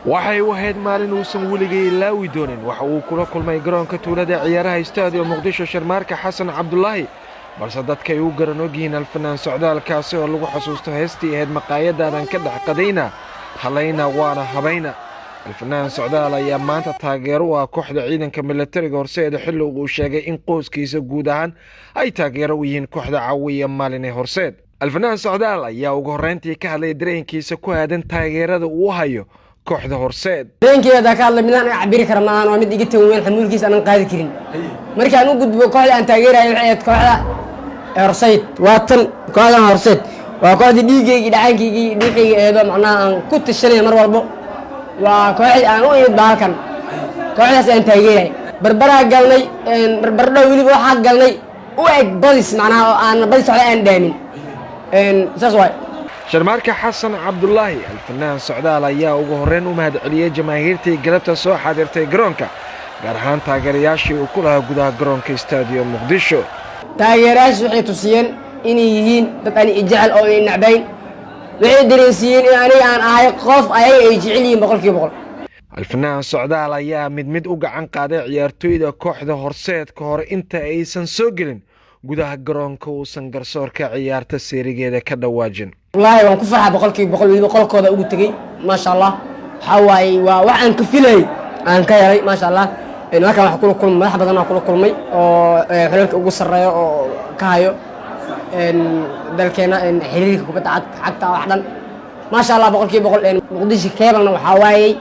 waxay u ahayd maalin uusan weligay ilaawi doonin waxa uu kula kulmay garoonka tuulada ciyaaraha Stadium Muqdisho Sharmaarka Xasan Cabdullaahi balse dadka ay u garan ogyihiin alfanaan socdaalkaasi oo lagu xasuusto heestii ahayd maqaayadaadan ka dhex qadayna halayna waana habayna alfanaan socdaal ayaa maanta taageero u ah kooxda ciidanka militariga horseed xilli uu sheegay in qoyskiisa guud ahaan ay taageero u yihiin kooxda caawiya maalinay horseed alfanaan socdaal ayaa ugu horreyntii ka hadlay dareenkiisa ku aadan taageerada uu hayo kooxda horseed dareenkeeda ka hadlay midaan cabiri kara maahan waa mid iga taweyn xamuulkiisa aan qaadi karin markaan u gudbo kooxda aan taageerayo waxay ahayd kooxda horseed waa tan kooxda horseed waa kooxda dhiigayga dhacankayga dhiigayga eedo macnaha aan ku tashanay mar walbo waa kooxda aan u imid baalkan kooxdaas aan taageeray barbaraa galnay barbardhow weliba waxaa galnay u eg badis macnaha oo aan badis waxba aan dhaamin saas waay Sharmaarka Xasan Cabdullaahi alfanaan socdaal ayaa ugu horreyn u mahad celiyay jamaahiirtii galabta soo xaadirtay garoonka gaar ahaan taageerayaashii uu ku lahaa gudaha garoonka Stadium Muqdisho taageerayaashu waxay tusiyeen inay yihiin dad aan jecel oo ay nacbayn waxay dareensiiyeen in aniga aan ahay qof ay jecel yihiin boqolkiiba boqol alfanaan socdaal ayaa mid u gacan qaaday ciyaartooyda kooxda horseed ka hor inta aysan soo gelin gudaha garoonka uusan garsoorka ciyaarta seerigeeda ka dhawaajin wallaahi waan ku farxaa boqolkiiba boqol weliba qolkooda ugu tegey maasha allah waxaa waaye waa wax aan ka filayay aan ka helay maasha allah halkan wax kula kulmay madax badan oo kula kulmay oo xulalka ugu sarreeya oo ka hayo dalkeena xiriirka kubadda cagta wax dhan maasha allah boqolkiiba boqol muqdisho keebalna waxaa waayey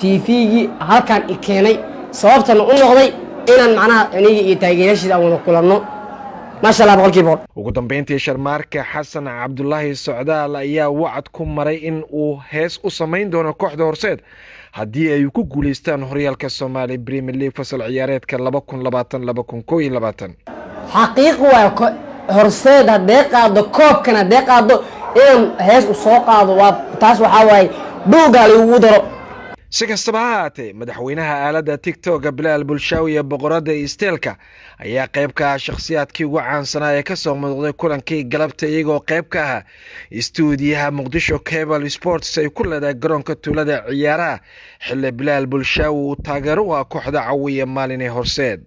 tvgii halkan i keenay sababtana u noqday inaan macnaha aniga iyo taageerayaashiisa aan wada kulanno maasha allah boqolkiiba boqol ugu dambeyntii Sharmaarka Xasan Cabdullaahi socdaal ayaa wacad ku maray in uu hees u samayn doono kooxda horseed haddii ay ku guuleystaan horyaalka Soomaali Premier League fasal ciyaareedka 2020-2021 xaqiiq waa horseed hadee qaado koobkan hadee qaado in hees u soo qaado waa taas waxaa waaye buuga lagu daro si kastaba ha ahaatee madaxweynaha aaladda TikTok Bilaal Bulshaawi ee boqorada isteelka ayaa qayb ka ah shakhsiyaadkii ugu caansanaa ee ka soo muuqday kulankii galabta iyagoo qayb ka ah istuudiyaha Muqdisho Cable Sports ay ku leedahay garoonka tuulada ciyaaraha xilli Bilaal Bulshaawi uu taageero u ah kooxda caawiya maalinay horseed